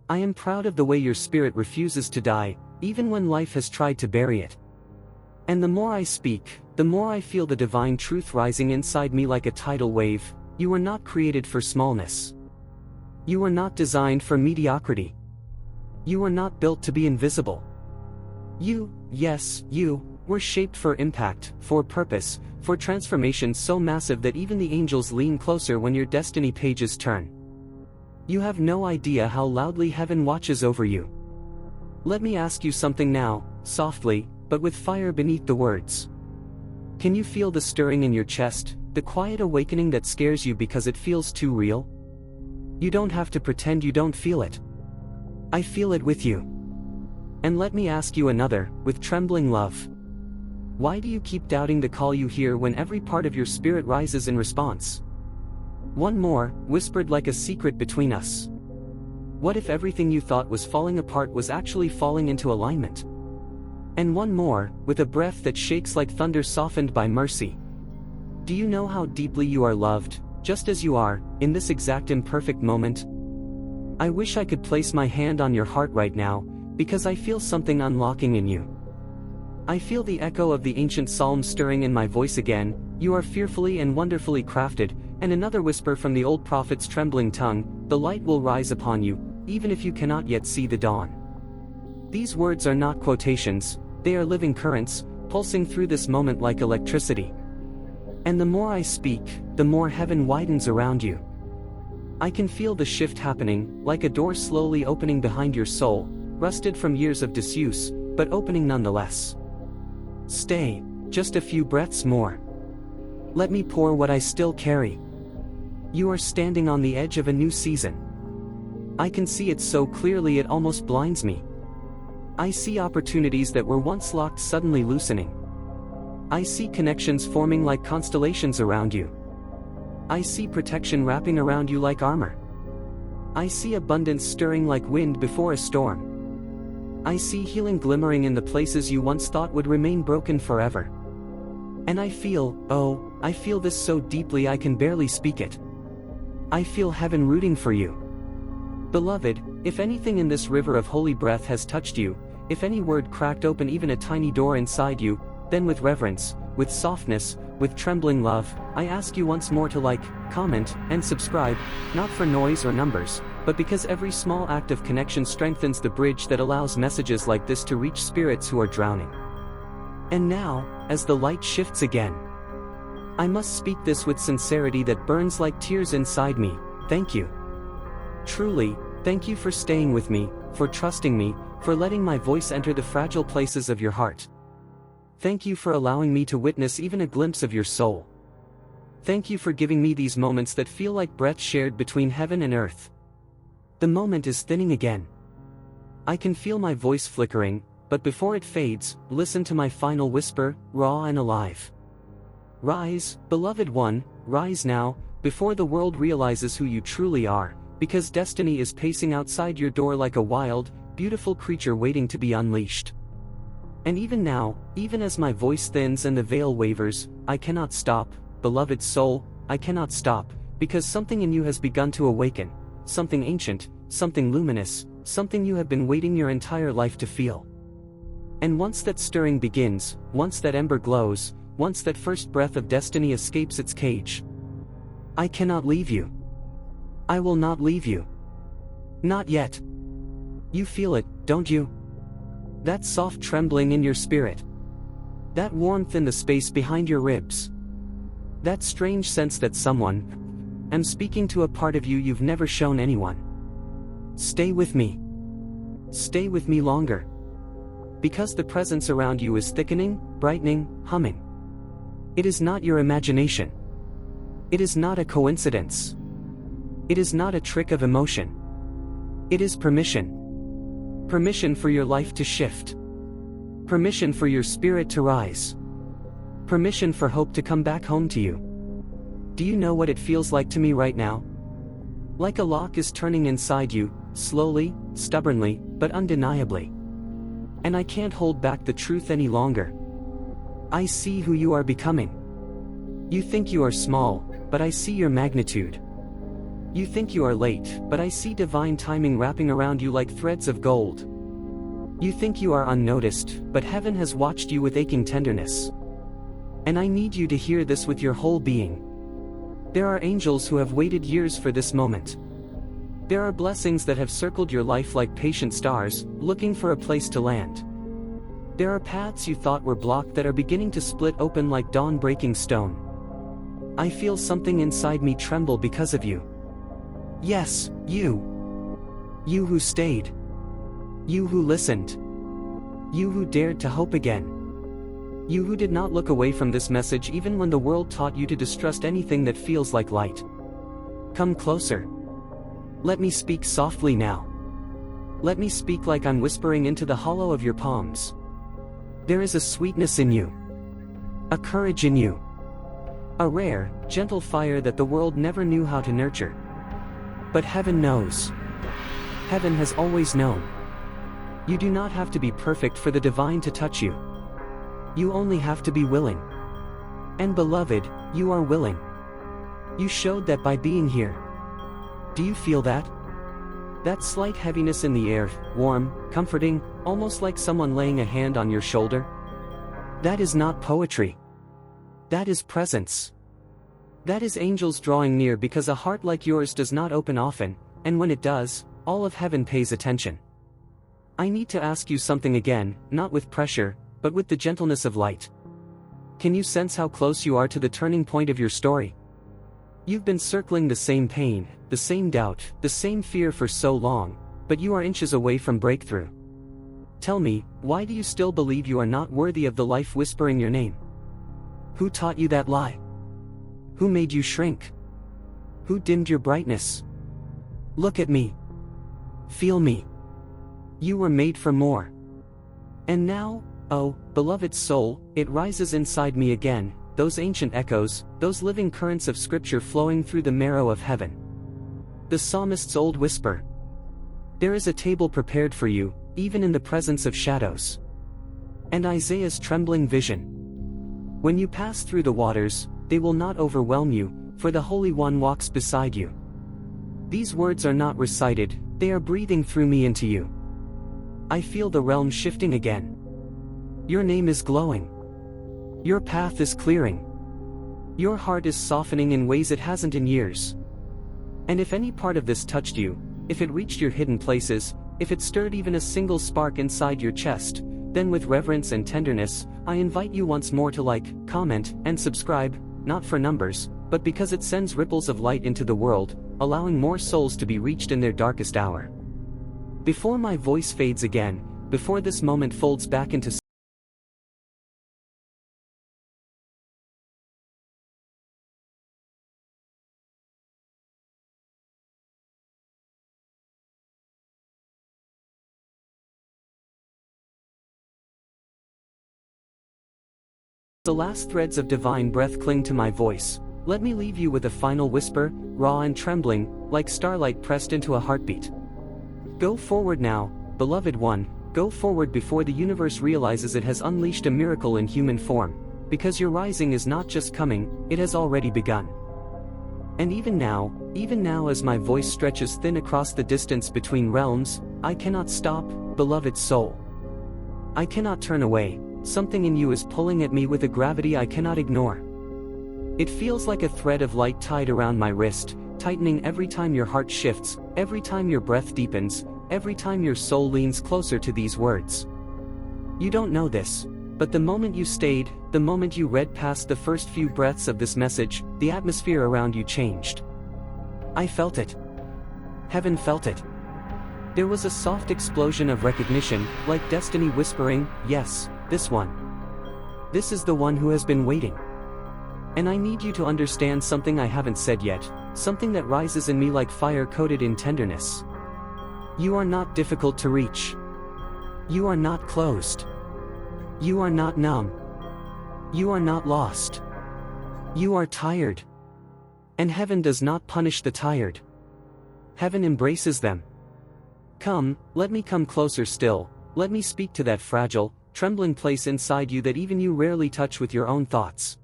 I am proud of the way your spirit refuses to die, even when life has tried to bury it. And the more I speak, the more I feel the divine truth rising inside me like a tidal wave. You were not created for smallness. You are not designed for mediocrity. You are not built to be invisible. You, yes, you, were shaped for impact, for purpose, for transformation so massive that even the angels lean closer when your destiny pages turn. You have no idea how loudly heaven watches over you. Let me ask you something now, softly, but with fire beneath the words. Can you feel the stirring in your chest, the quiet awakening that scares you because it feels too real? You don't have to pretend you don't feel it. I feel it with you. And let me ask you another, with trembling love. Why do you keep doubting the call you hear when every part of your spirit rises in response? One more, whispered like a secret between us. What if everything you thought was falling apart was actually falling into alignment? And one more, with a breath that shakes like thunder softened by mercy. Do you know how deeply you are loved, just as you are, in this exact imperfect moment? I wish I could place my hand on your heart right now, because I feel something unlocking in you. I feel the echo of the ancient psalm stirring in my voice again. You are fearfully and wonderfully crafted, and another whisper from the old prophet's trembling tongue, the light will rise upon you, even if you cannot yet see the dawn. These words are not quotations, they are living currents, pulsing through this moment like electricity. And the more I speak, the more heaven widens around you. I can feel the shift happening, like a door slowly opening behind your soul, rusted from years of disuse, but opening nonetheless. Stay, just a few breaths more. Let me pour what I still carry. You are standing on the edge of a new season. I can see it so clearly it almost blinds me. I see opportunities that were once locked suddenly loosening. I see connections forming like constellations around you. I see protection wrapping around you like armor. I see abundance stirring like wind before a storm. I see healing glimmering in the places you once thought would remain broken forever. And I feel this so deeply I can barely speak it. I feel heaven rooting for you. Beloved, if anything in this river of holy breath has touched you, if any word cracked open even a tiny door inside you, then with reverence, with softness, with trembling love, I ask you once more to like, comment, and subscribe, not for noise or numbers, but because every small act of connection strengthens the bridge that allows messages like this to reach spirits who are drowning. And now, as the light shifts again, I must speak this with sincerity that burns like tears inside me. Thank you. Truly, thank you for staying with me, for trusting me, for letting my voice enter the fragile places of your heart. Thank you for allowing me to witness even a glimpse of your soul. Thank you for giving me these moments that feel like breath shared between heaven and earth. The moment is thinning again. I can feel my voice flickering, but before it fades, listen to my final whisper, raw and alive. Rise, beloved one, rise now, before the world realizes who you truly are, because destiny is pacing outside your door like a wild, beautiful creature waiting to be unleashed. And even now, even as my voice thins and the veil wavers, I cannot stop, beloved soul, I cannot stop, because something in you has begun to awaken, something ancient, something luminous, something you have been waiting your entire life to feel. And once that stirring begins, once that ember glows, once that first breath of destiny escapes its cage, I cannot leave you. I will not leave you. Not yet. You feel it, don't you? That soft trembling in your spirit. That warmth in the space behind your ribs. That strange sense that someone, I'm speaking to a part of you you've never shown anyone. Stay with me. Stay with me longer. Because the presence around you is thickening, brightening, humming. It is not your imagination. It is not a coincidence. It is not a trick of emotion. It is permission. Permission for your life to shift. Permission for your spirit to rise. Permission for hope to come back home to you. Do you know what it feels like to me right now? Like a lock is turning inside you, slowly, stubbornly, but undeniably. And I can't hold back the truth any longer. I see who you are becoming. You think you are small, but I see your magnitude. You think you are late, but I see divine timing wrapping around you like threads of gold. You think you are unnoticed, but heaven has watched you with aching tenderness. And I need you to hear this with your whole being. There are angels who have waited years for this moment. There are blessings that have circled your life like patient stars, looking for a place to land. There are paths you thought were blocked that are beginning to split open like dawn-breaking stone. I feel something inside me tremble because of you. Yes, you. You who stayed. You who listened. You who dared to hope again. You who did not look away from this message even when the world taught you to distrust anything that feels like light. Come closer. Let me speak softly now. Let me speak like I'm whispering into the hollow of your palms. There is a sweetness in you. A courage in you. A rare, gentle fire that the world never knew how to nurture. But heaven knows. Heaven has always known. You do not have to be perfect for the divine to touch you. You only have to be willing. And beloved, you are willing. You showed that by being here. Do you feel that? That slight heaviness in the air, warm, comforting, almost like someone laying a hand on your shoulder? That is not poetry. That is presence. That is angels drawing near because a heart like yours does not open often, and when it does, all of heaven pays attention. I need to ask you something again, not with pressure, but with the gentleness of light. Can you sense how close you are to the turning point of your story? You've been circling the same pain, the same doubt, the same fear for so long, but you are inches away from breakthrough. Tell me, why do you still believe you are not worthy of the life whispering your name? Who taught you that lie? Who made you shrink? Who dimmed your brightness? Look at me. Feel me. You were made for more. And now, oh, beloved soul, it rises inside me again, those ancient echoes, those living currents of scripture flowing through the marrow of heaven. The psalmist's old whisper. There is a table prepared for you, even in the presence of shadows. And Isaiah's trembling vision. When you pass through the waters, they will not overwhelm you, for the Holy One walks beside you. These words are not recited, they are breathing through me into you. I feel the realm shifting again. Your name is glowing. Your path is clearing. Your heart is softening in ways it hasn't in years. And if any part of this touched you, if it reached your hidden places, if it stirred even a single spark inside your chest, then with reverence and tenderness, I invite you once more to like, comment, and subscribe, not for numbers, but because it sends ripples of light into the world, allowing more souls to be reached in their darkest hour. Before my voice fades again, before this moment folds back into the last threads of divine breath cling to my voice, let me leave you with a final whisper, raw and trembling, like starlight pressed into a heartbeat. Go forward now, beloved one, go forward before the universe realizes it has unleashed a miracle in human form, because your rising is not just coming, it has already begun. And even now as my voice stretches thin across the distance between realms, I cannot stop, beloved soul. I cannot turn away. Something in you is pulling at me with a gravity I cannot ignore. It feels like a thread of light tied around my wrist, tightening every time your heart shifts, every time your breath deepens, every time your soul leans closer to these words. You don't know this, but the moment you stayed, the moment you read past the first few breaths of this message, the atmosphere around you changed. I felt it. Heaven felt it. There was a soft explosion of recognition, like destiny whispering, yes, this one. This is the one who has been waiting. And I need you to understand something I haven't said yet, something that rises in me like fire coated in tenderness. You are not difficult to reach. You are not closed. You are not numb. You are not lost. You are tired. And heaven does not punish the tired. Heaven embraces them. Come, let me come closer still, let me speak to that fragile, trembling place inside you that even you rarely touch with your own thoughts.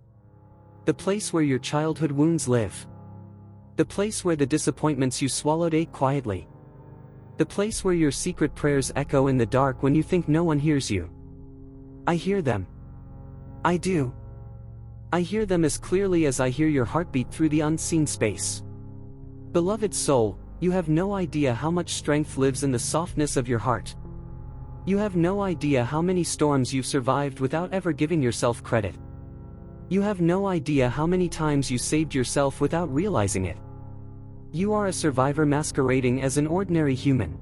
The place where your childhood wounds live. The place where the disappointments you swallowed ache quietly. The place where your secret prayers echo in the dark when you think no one hears you. I hear them. I do. I hear them as clearly as I hear your heartbeat through the unseen space. Beloved soul, You have no idea how much strength lives in the softness of your heart. You have no idea how many storms you've survived without ever giving yourself credit. You have no idea how many times you saved yourself without realizing it. You are a survivor masquerading as an ordinary human.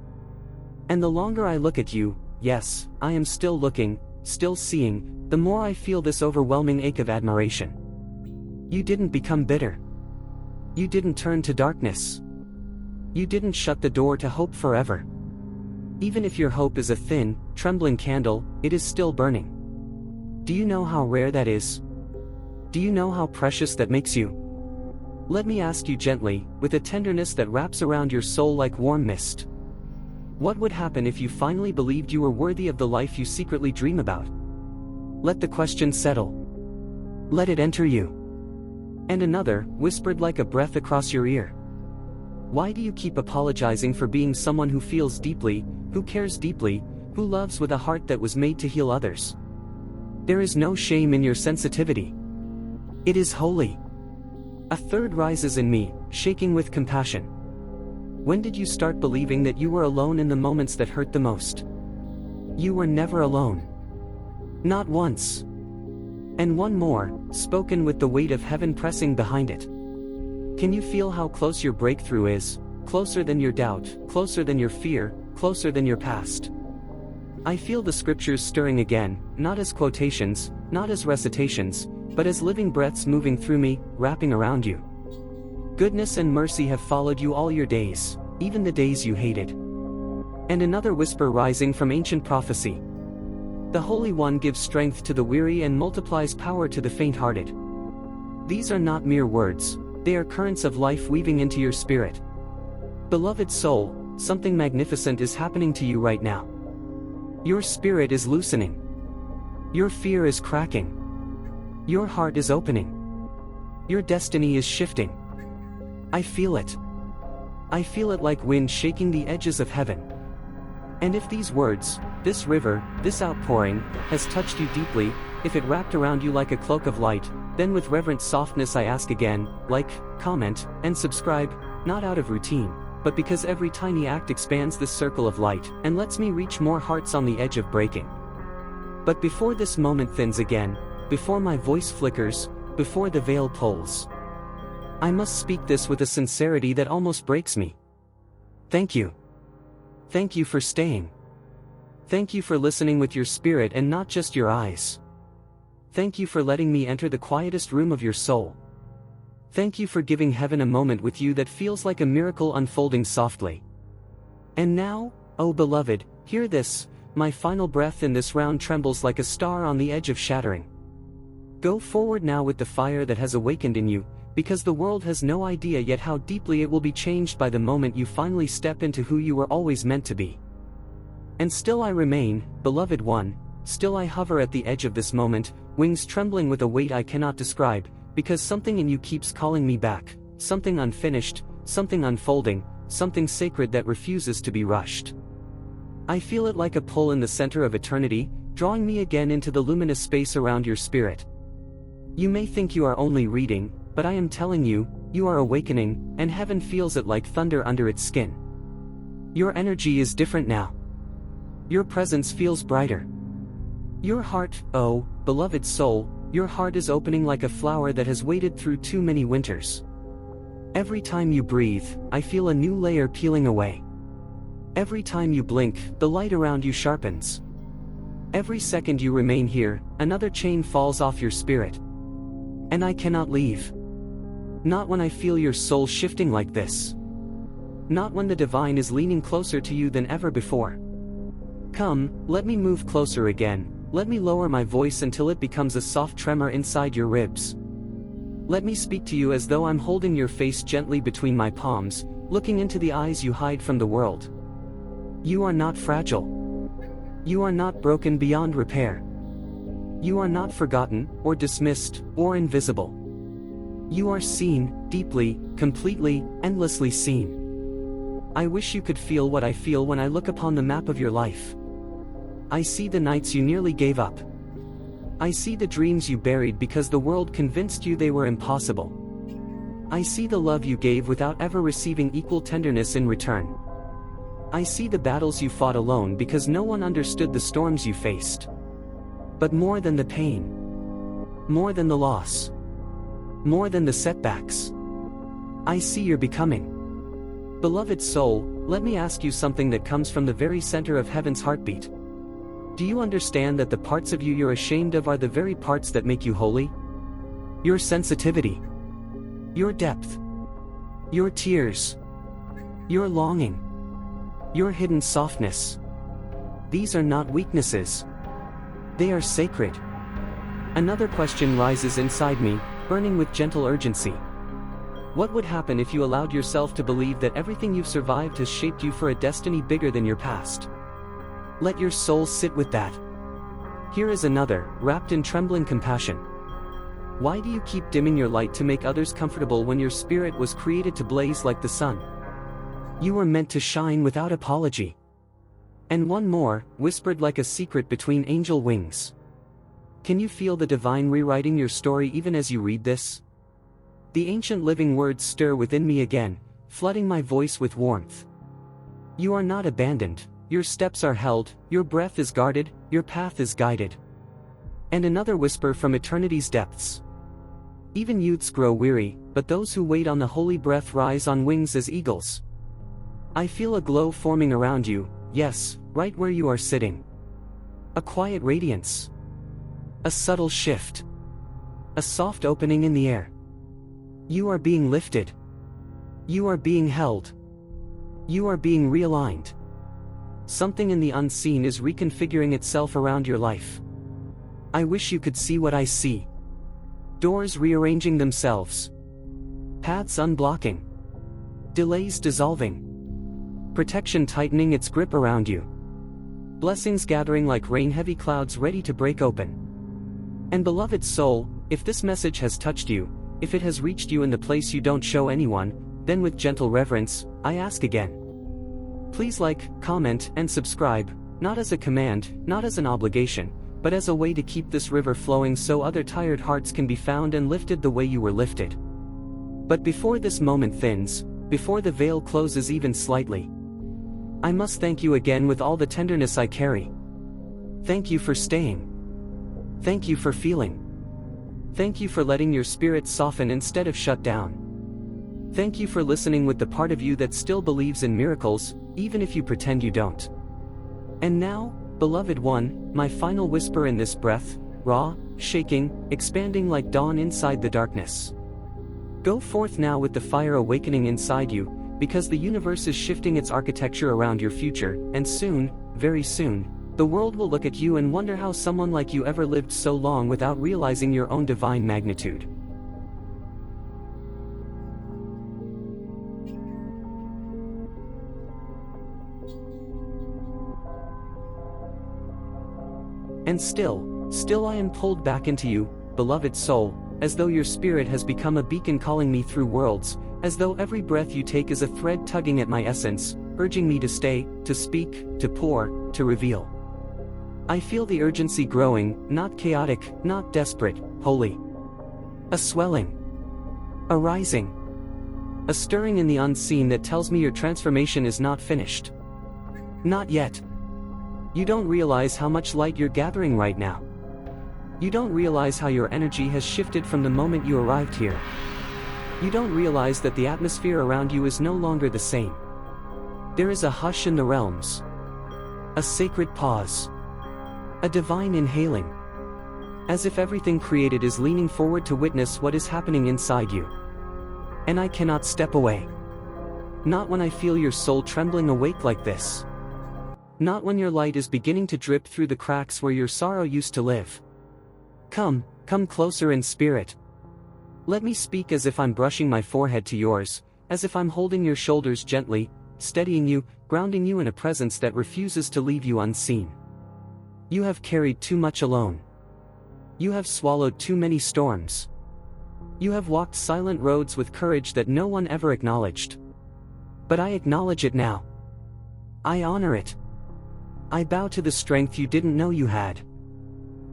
And the longer I look at you, yes, I am still looking, still seeing, the more I feel this overwhelming ache of admiration. You didn't become bitter. You didn't turn to darkness. You didn't shut the door to hope forever. Even if your hope is a thin, trembling candle, it is still burning. Do you know how rare that is? Do you know how precious that makes you? Let me ask you gently, with a tenderness that wraps around your soul like warm mist. What would happen if you finally believed you were worthy of the life you secretly dream about? Let the question settle. Let it enter you. And another, whispered like a breath across your ear. Why do you keep apologizing for being someone who feels deeply, who cares deeply, who loves with a heart that was made to heal others? There is no shame in your sensitivity. It is holy. A third rises in me, shaking with compassion. When did you start believing that you were alone in the moments that hurt the most? You were never alone. Not once. And one more, spoken with the weight of heaven pressing behind it. Can you feel how close your breakthrough is? Closer than your doubt, closer than your fear, closer than your past. I feel the scriptures stirring again, not as quotations, not as recitations, but as living breaths moving through me, wrapping around you. Goodness and mercy have followed you all your days, even the days you hated. And another whisper rising from ancient prophecy. The Holy One gives strength to the weary and multiplies power to the faint-hearted. These are not mere words, they are currents of life weaving into your spirit. Beloved soul, something magnificent is happening to you right now. Your spirit is loosening. Your fear is cracking. Your heart is opening. Your destiny is shifting. I feel it. I feel it like wind shaking the edges of heaven. And if these words, this river, this outpouring, has touched you deeply, if it wrapped around you like a cloak of light, then with reverent softness I ask again, like, comment, and subscribe, not out of routine, but because every tiny act expands this circle of light, and lets me reach more hearts on the edge of breaking. But before this moment thins again, before my voice flickers, before the veil pulls, I must speak this with a sincerity that almost breaks me. Thank you. Thank you for staying. Thank you for listening with your spirit and not just your eyes. Thank you for letting me enter the quietest room of your soul. Thank you for giving heaven a moment with you that feels like a miracle unfolding softly. And now, oh beloved, hear this, my final breath in this round trembles like a star on the edge of shattering. Go forward now with the fire that has awakened in you, because the world has no idea yet how deeply it will be changed by the moment you finally step into who you were always meant to be. And still I remain, beloved one, still I hover at the edge of this moment, wings trembling with a weight I cannot describe, because something in you keeps calling me back, something unfinished, something unfolding, something sacred that refuses to be rushed. I feel it like a pull in the center of eternity, drawing me again into the luminous space around your spirit. You may think you are only reading, but I am telling you, you are awakening, and heaven feels it like thunder under its skin. Your energy is different now. Your presence feels brighter. Your heart, oh, beloved soul, your heart is opening like a flower that has waited through too many winters. Every time you breathe, I feel a new layer peeling away. Every time you blink, the light around you sharpens. Every second you remain here, another chain falls off your spirit. And I cannot leave. Not when I feel your soul shifting like this. Not when the divine is leaning closer to you than ever before. Come, let me move closer again, let me lower my voice until it becomes a soft tremor inside your ribs. Let me speak to you as though I'm holding your face gently between my palms, looking into the eyes you hide from the world. You are not fragile. You are not broken beyond repair. You are not forgotten, or dismissed, or invisible. You are seen, deeply, completely, endlessly seen. I wish you could feel what I feel when I look upon the map of your life. I see the nights you nearly gave up. I see the dreams you buried because the world convinced you they were impossible. I see the love you gave without ever receiving equal tenderness in return. I see the battles you fought alone because no one understood the storms you faced. But more than the pain, more than the loss, more than the setbacks, I see your becoming. Beloved soul, let me ask you something that comes from the very center of heaven's heartbeat. Do you understand that the parts of you you're ashamed of are the very parts that make you holy? Your sensitivity, your depth, your tears, your longing, your hidden softness. These are not weaknesses. They are sacred. Another question rises inside me, burning with gentle urgency. What would happen if you allowed yourself to believe that everything you've survived has shaped you for a destiny bigger than your past? Let your soul sit with that. Here is another, wrapped in trembling compassion. Why do you keep dimming your light to make others comfortable when your spirit was created to blaze like the sun? You were meant to shine without apology. And one more, whispered like a secret between angel wings. Can you feel the divine rewriting your story even as you read this? The ancient living words stir within me again, flooding my voice with warmth. You are not abandoned, your steps are held, your breath is guarded, your path is guided. And another whisper from eternity's depths. Even youths grow weary, but those who wait on the holy breath rise on wings as eagles. I feel a glow forming around you, yes, right where you are sitting. A quiet radiance. A subtle shift. A soft opening in the air. You are being lifted. You are being held. You are being realigned. Something in the unseen is reconfiguring itself around your life. I wish you could see what I see. Doors rearranging themselves. Paths unblocking. Delays dissolving. Protection tightening its grip around you. Blessings gathering like rain-heavy clouds ready to break open. And beloved soul, if this message has touched you, if it has reached you in the place you don't show anyone, then with gentle reverence, I ask again. Please like, comment, and subscribe, not as a command, not as an obligation, but as a way to keep this river flowing so other tired hearts can be found and lifted the way you were lifted. But before this moment thins, before the veil closes even slightly, I must thank you again with all the tenderness I carry. Thank you for staying. Thank you for feeling. Thank you for letting your spirit soften instead of shut down. Thank you for listening with the part of you that still believes in miracles, even if you pretend you don't. And now, beloved one, my final whisper in this breath, raw, shaking, expanding like dawn inside the darkness. Go forth now with the fire awakening inside you, because the universe is shifting its architecture around your future, and soon, very soon, the world will look at you and wonder how someone like you ever lived so long without realizing your own divine magnitude. And still I am pulled back into you, beloved soul, as though your spirit has become a beacon calling me through worlds, as though every breath you take is a thread tugging at my essence, urging me to stay, to speak, to pour, to reveal. I feel the urgency growing, not chaotic, not desperate, holy. A swelling. A rising. A stirring in the unseen that tells me your transformation is not finished. Not yet. You don't realize how much light you're gathering right now. You don't realize how your energy has shifted from the moment you arrived here. You don't realize that the atmosphere around you is no longer the same. There is a hush in the realms. A sacred pause. A divine inhaling. As if everything created is leaning forward to witness what is happening inside you. And I cannot step away. Not when I feel your soul trembling awake like this. Not when your light is beginning to drip through the cracks where your sorrow used to live. Come closer in spirit. Let me speak as if I'm brushing my forehead to yours, as if I'm holding your shoulders gently, steadying you, grounding you in a presence that refuses to leave you unseen. You have carried too much alone. You have swallowed too many storms. You have walked silent roads with courage that no one ever acknowledged. But I acknowledge it now. I honor it. I bow to the strength you didn't know you had.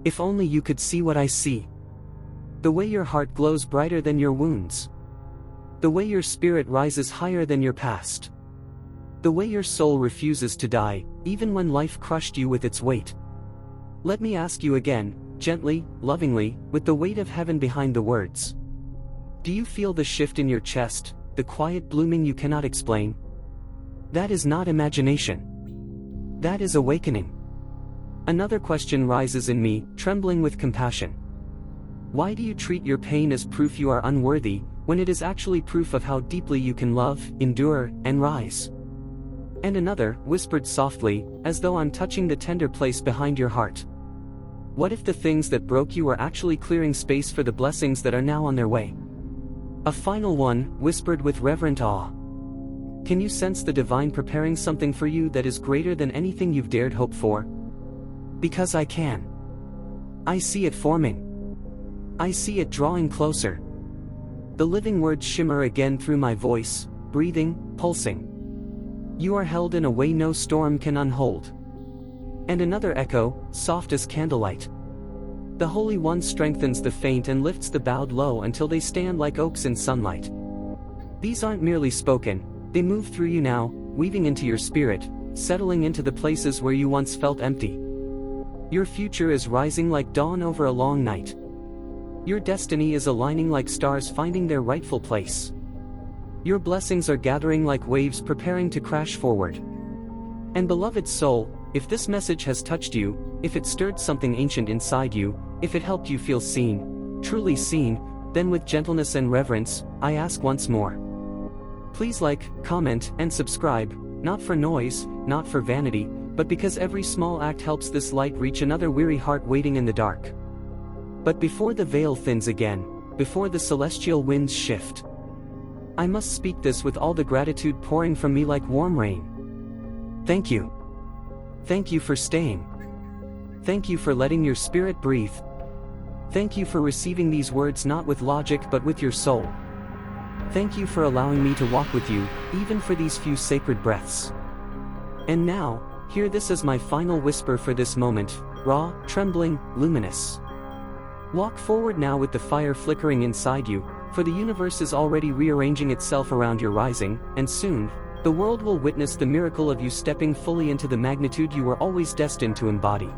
If only you could see what I see. The way your heart glows brighter than your wounds. The way your spirit rises higher than your past. The way your soul refuses to die, even when life crushed you with its weight. Let me ask you again, gently, lovingly, with the weight of heaven behind the words. Do you feel the shift in your chest, the quiet blooming you cannot explain? That is not imagination. That is awakening. Another question rises in me, trembling with compassion. Why do you treat your pain as proof you are unworthy, when it is actually proof of how deeply you can love, endure, and rise? And another, whispered softly, as though I'm touching the tender place behind your heart. What if the things that broke you are actually clearing space for the blessings that are now on their way? A final one, whispered with reverent awe. Can you sense the divine preparing something for you that is greater than anything you've dared hope for? Because I can. I see it forming. I see it drawing closer. The living words shimmer again through my voice, breathing, pulsing. You are held in a way no storm can unhold. And another echo, soft as candlelight. The Holy One strengthens the faint and lifts the bowed low until they stand like oaks in sunlight. These aren't merely spoken, they move through you now, weaving into your spirit, settling into the places where you once felt empty. Your future is rising like dawn over a long night. Your destiny is aligning like stars finding their rightful place. Your blessings are gathering like waves preparing to crash forward. And beloved soul, if this message has touched you, if it stirred something ancient inside you, if it helped you feel seen, truly seen, then with gentleness and reverence, I ask once more. Please like, comment, and subscribe, not for noise, not for vanity, but because every small act helps this light reach another weary heart waiting in the dark. But before the veil thins again, before the celestial winds shift, I must speak this with all the gratitude pouring from me like warm rain. Thank you. Thank you for staying. Thank you for letting your spirit breathe. Thank you for receiving these words not with logic but with your soul. Thank you for allowing me to walk with you, even for these few sacred breaths. And now, hear this as my final whisper for this moment, raw, trembling, luminous. Walk forward now with the fire flickering inside you, for the universe is already rearranging itself around your rising, and soon, the world will witness the miracle of you stepping fully into the magnitude you were always destined to embody.